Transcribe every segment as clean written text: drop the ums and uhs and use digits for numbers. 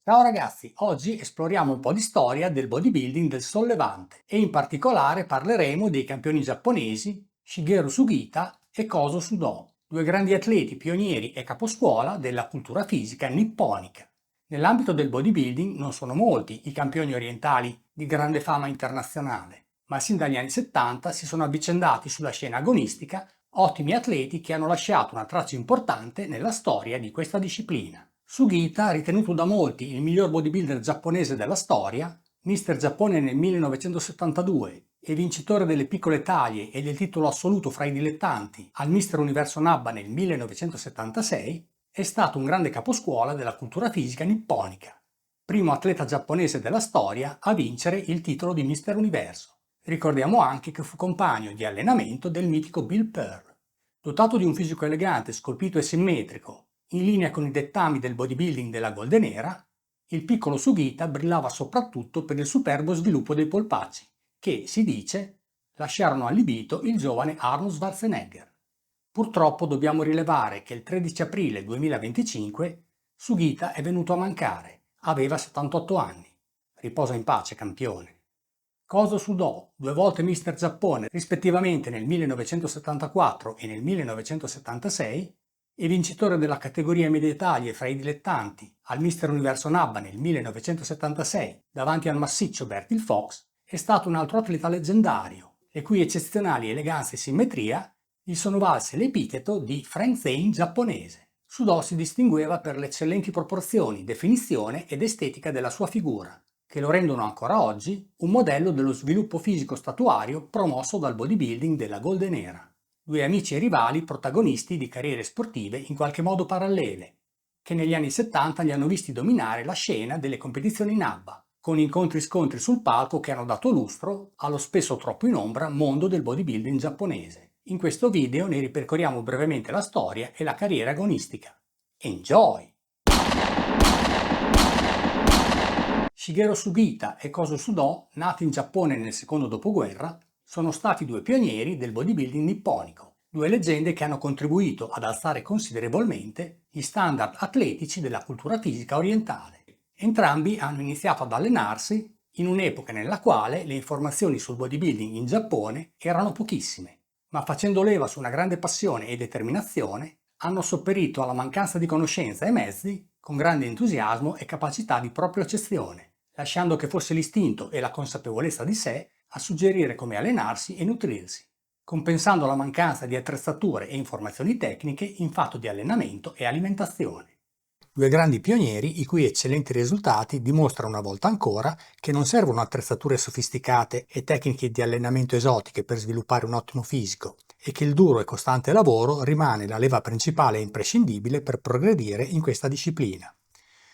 Ciao ragazzi, oggi esploriamo un po' di storia del bodybuilding del sollevante e in particolare parleremo dei campioni giapponesi Shigeru Sugita e Kozo Sudo, due grandi atleti pionieri e caposcuola della cultura fisica nipponica. Nell'ambito del bodybuilding non sono molti i campioni orientali di grande fama internazionale, ma sin dagli anni 70 si sono avvicendati sulla scena agonistica ottimi atleti che hanno lasciato una traccia importante nella storia di questa disciplina. Sugita, ritenuto da molti il miglior bodybuilder giapponese della storia, Mister Giappone nel 1972 e vincitore delle piccole taglie e del titolo assoluto fra i dilettanti al Mister Universo Nabba nel 1976, è stato un grande caposcuola della cultura fisica nipponica, primo atleta giapponese della storia a vincere il titolo di Mister Universo. Ricordiamo anche che fu compagno di allenamento del mitico Bill Pearl. Dotato di un fisico elegante, scolpito e simmetrico, in linea con i dettami del bodybuilding della Golden Era, il piccolo Sugita brillava soprattutto per il superbo sviluppo dei polpacci, che, si dice, lasciarono allibito il giovane Arnold Schwarzenegger. Purtroppo dobbiamo rilevare che il 13 aprile 2025 Sugita è venuto a mancare, aveva 78 anni. Riposa in pace, campione. Kozo Sudo, due volte Mister Giappone rispettivamente nel 1974 e nel 1976, e vincitore della categoria medie taglie fra i dilettanti al Mister Universo Nabba nel 1976 davanti al massiccio Bertil Fox, è stato un altro atleta leggendario, le cui eccezionali eleganza e simmetria gli sono valse l'epiteto di Frank Zane giapponese. Sudo si distingueva per le eccellenti proporzioni, definizione ed estetica della sua figura, che lo rendono ancora oggi un modello dello sviluppo fisico statuario promosso dal bodybuilding della Golden Era. Due amici e rivali protagonisti di carriere sportive in qualche modo parallele, che negli anni 70 li hanno visti dominare la scena delle competizioni in ABBA, con incontri-scontri sul palco che hanno dato lustro allo spesso troppo in ombra mondo del bodybuilding giapponese. In questo video ne ripercorriamo brevemente la storia e la carriera agonistica. Enjoy! Shigeru Sugita e Kozo Sudo, nati in Giappone nel secondo dopoguerra, sono stati due pionieri del bodybuilding nipponico, due leggende che hanno contribuito ad alzare considerevolmente gli standard atletici della cultura fisica orientale. Entrambi hanno iniziato ad allenarsi in un'epoca nella quale le informazioni sul bodybuilding in Giappone erano pochissime, ma facendo leva su una grande passione e determinazione, hanno sopperito alla mancanza di conoscenza e mezzi con grande entusiasmo e capacità di propria accezione, lasciando che fosse l'istinto e la consapevolezza di sé a suggerire come allenarsi e nutrirsi, compensando la mancanza di attrezzature e informazioni tecniche in fatto di allenamento e alimentazione. Due grandi pionieri i cui eccellenti risultati dimostrano una volta ancora che non servono attrezzature sofisticate e tecniche di allenamento esotiche per sviluppare un ottimo fisico e che il duro e costante lavoro rimane la leva principale e imprescindibile per progredire in questa disciplina.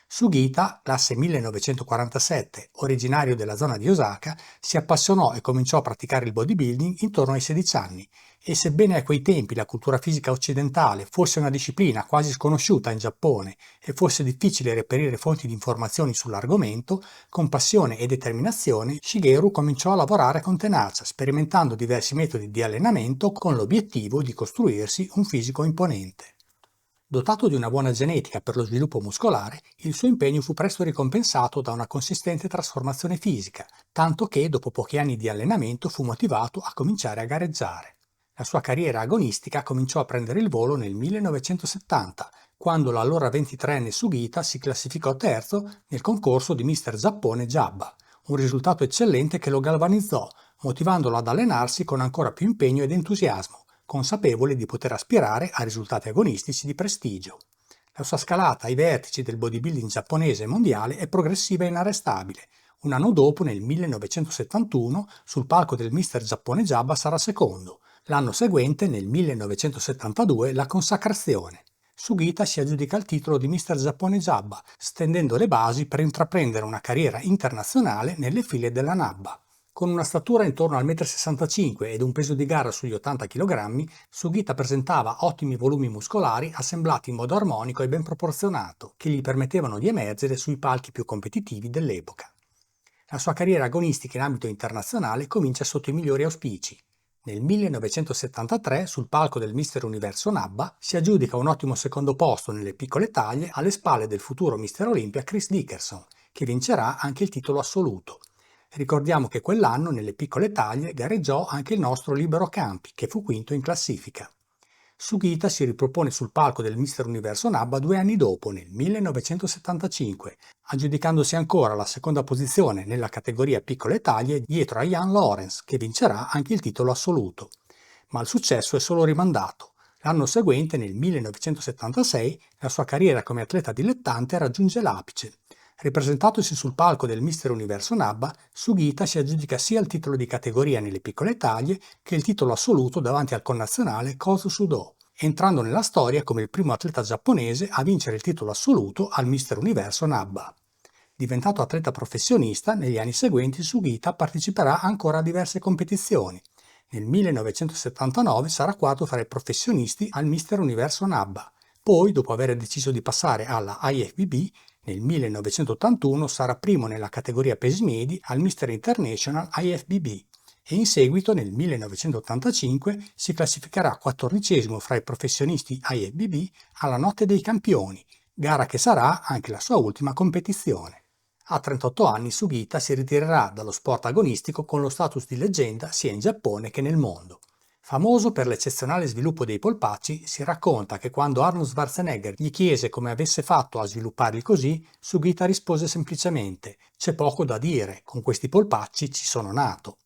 Sugita, classe 1947, originario della zona di Osaka, si appassionò e cominciò a praticare il bodybuilding intorno ai 16 anni e sebbene a quei tempi la cultura fisica occidentale fosse una disciplina quasi sconosciuta in Giappone e fosse difficile reperire fonti di informazioni sull'argomento, con passione e determinazione Shigeru cominciò a lavorare con tenacia, sperimentando diversi metodi di allenamento con l'obiettivo di costruirsi un fisico imponente. Dotato di una buona genetica per lo sviluppo muscolare, il suo impegno fu presto ricompensato da una consistente trasformazione fisica, tanto che dopo pochi anni di allenamento fu motivato a cominciare a gareggiare. La sua carriera agonistica cominciò a prendere il volo nel 1970, quando l'allora 23enne Sugita si classificò terzo nel concorso di Mister Giappone Jabba, un risultato eccellente che lo galvanizzò, motivandolo ad allenarsi con ancora più impegno ed entusiasmo, consapevole di poter aspirare a risultati agonistici di prestigio. La sua scalata ai vertici del bodybuilding giapponese e mondiale è progressiva e inarrestabile. Un anno dopo, nel 1971, sul palco del Mister Giappone Jabba sarà secondo. L'anno seguente, nel 1972, la consacrazione. Sugita si aggiudica il titolo di Mister Giappone Jabba, stendendo le basi per intraprendere una carriera internazionale nelle file della Nabba. Con una statura intorno al 1,65 m ed un peso di gara sugli 80 kg, Sugita presentava ottimi volumi muscolari assemblati in modo armonico e ben proporzionato, che gli permettevano di emergere sui palchi più competitivi dell'epoca. La sua carriera agonistica in ambito internazionale comincia sotto i migliori auspici. Nel 1973, sul palco del Mister Universo Nabba, si aggiudica un ottimo secondo posto nelle piccole taglie alle spalle del futuro Mister Olympia Chris Dickerson, che vincerà anche il titolo assoluto. Ricordiamo che quell'anno nelle piccole taglie gareggiò anche il nostro Libero Campi, che fu quinto in classifica. Sugita si ripropone sul palco del Mister Universo Nabba 2 anni dopo, nel 1975, aggiudicandosi ancora la seconda posizione nella categoria piccole taglie dietro a Jan Lawrence, che vincerà anche il titolo assoluto. Ma il successo è solo rimandato. L'anno seguente, nel 1976, la sua carriera come atleta dilettante raggiunge l'apice. Ripresentatosi sul palco del Mister Universo Nabba, Sugita si aggiudica sia il titolo di categoria nelle piccole taglie che il titolo assoluto davanti al connazionale Kozo Sudo, entrando nella storia come il primo atleta giapponese a vincere il titolo assoluto al Mister Universo Nabba. Diventato atleta professionista, negli anni seguenti Sugita parteciperà ancora a diverse competizioni. Nel 1979 sarà quarto fra i professionisti al Mister Universo Nabba. Poi, dopo aver deciso di passare alla IFBB, nel 1981 sarà primo nella categoria pesi medi al Mister International IFBB e in seguito nel 1985 si classificherà 14° fra i professionisti IFBB alla Notte dei Campioni, gara che sarà anche la sua ultima competizione. A 38 anni Sugita si ritirerà dallo sport agonistico con lo status di leggenda sia in Giappone che nel mondo. Famoso per l'eccezionale sviluppo dei polpacci, si racconta che quando Arnold Schwarzenegger gli chiese come avesse fatto a svilupparli così, Sugita rispose semplicemente: «C'è poco da dire, con questi polpacci ci sono nato».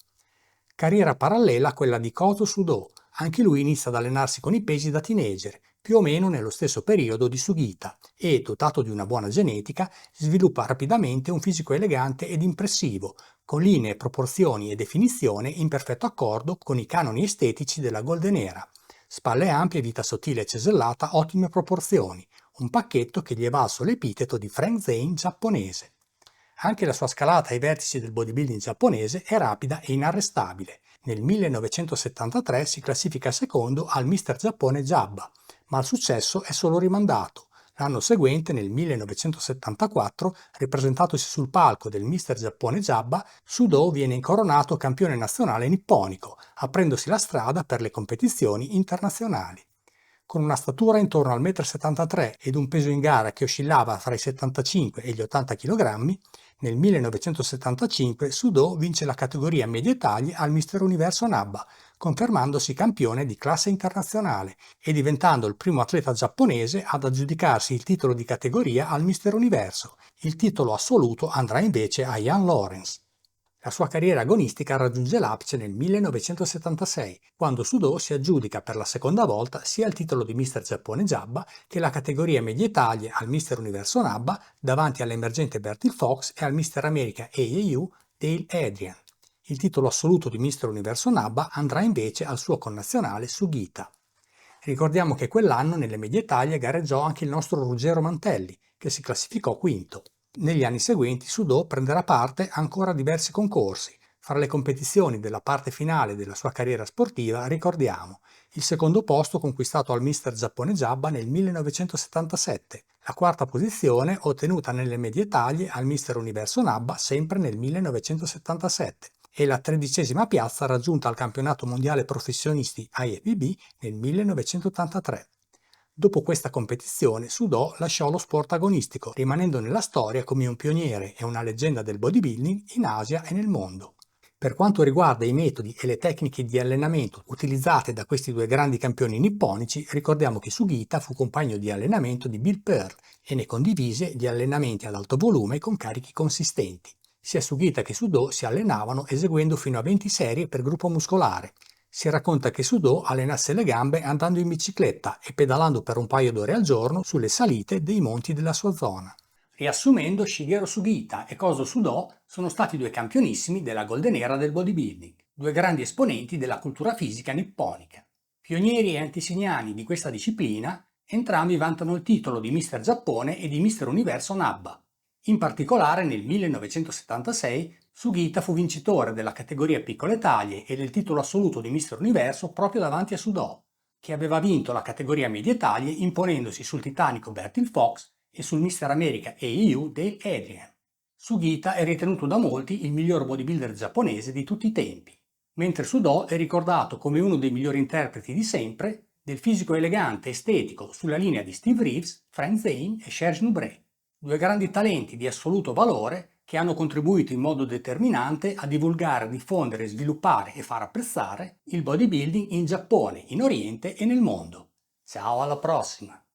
Carriera parallela a quella di Kozo Sudo, anche lui inizia ad allenarsi con i pesi da teenager, più o meno nello stesso periodo di Sugita, e, dotato di una buona genetica, sviluppa rapidamente un fisico elegante ed impressivo, con linee, proporzioni e definizione in perfetto accordo con i canoni estetici della Golden Era. Spalle ampie, vita sottile e cesellata, ottime proporzioni, un pacchetto che gli è valso l'epiteto di Frank Zane giapponese. Anche la sua scalata ai vertici del bodybuilding giapponese è rapida e inarrestabile. Nel 1973 si classifica secondo al Mister Giappone Jabba, ma il successo è solo rimandato. L'anno seguente, nel 1974, ripresentatosi sul palco del Mister Giappone Jabba, Sudo viene incoronato campione nazionale nipponico, aprendosi la strada per le competizioni internazionali. Con una statura intorno al 1,73 m ed un peso in gara che oscillava fra i 75 e gli 80 kg, nel 1975 Sudo vince la categoria medie taglie al Mister Universo Nabba, confermandosi campione di classe internazionale e diventando il primo atleta giapponese ad aggiudicarsi il titolo di categoria al Mister Universo. Il titolo assoluto andrà invece a Jan Lawrence. La sua carriera agonistica raggiunge l'apice nel 1976, quando Sudo si aggiudica per la seconda volta sia il titolo di Mister Giappone Jabba che la categoria medie taglie al Mister Universo Nabba davanti all'emergente Bertil Fox e al Mister America AAU Dale Adrian. Il titolo assoluto di Mister Universo Nabba andrà invece al suo connazionale Sugita. Ricordiamo che quell'anno nelle medie taglie gareggiò anche il nostro Ruggero Mantelli, che si classificò quinto. Negli anni seguenti Sudo prenderà parte ancora a diversi concorsi. Fra le competizioni della parte finale della sua carriera sportiva ricordiamo il secondo posto conquistato al Mister Giappone Jabba nel 1977, la quarta posizione ottenuta nelle medie taglie al Mister Universo Nabba sempre nel 1977 e la 13ª piazza raggiunta al campionato mondiale professionisti IFBB nel 1983. Dopo questa competizione Sudo lasciò lo sport agonistico, rimanendo nella storia come un pioniere e una leggenda del bodybuilding in Asia e nel mondo. Per quanto riguarda i metodi e le tecniche di allenamento utilizzate da questi due grandi campioni nipponici, ricordiamo che Sugita fu compagno di allenamento di Bill Pearl e ne condivise gli allenamenti ad alto volume con carichi consistenti. Sia Sugita che Sudo si allenavano eseguendo fino a 20 serie per gruppo muscolare. Si racconta che Sudo allenasse le gambe andando in bicicletta e pedalando per un paio d'ore al giorno sulle salite dei monti della sua zona. Riassumendo, Shigeru Sugita e Kozo Sudo sono stati due campionissimi della Golden Era del bodybuilding, due grandi esponenti della cultura fisica nipponica. Pionieri e antesignani di questa disciplina, entrambi vantano il titolo di Mister Giappone e di Mister Universo Nabba. In particolare nel 1976 Sugita fu vincitore della categoria piccole taglie e del titolo assoluto di Mister Universo proprio davanti a Sudo, che aveva vinto la categoria medie taglie imponendosi sul titanico Bertil Fox e sul Mister America AAU Dale Adrian. Sugita è ritenuto da molti il miglior bodybuilder giapponese di tutti i tempi. mentre Sudò è ricordato come uno dei migliori interpreti di sempre del fisico elegante e estetico sulla linea di Steve Reeves, Frank Zane e Serge Nubret, due grandi talenti di assoluto valore che hanno contribuito in modo determinante a divulgare, diffondere, sviluppare e far apprezzare il bodybuilding in Giappone, in Oriente e nel mondo. Ciao, alla prossima!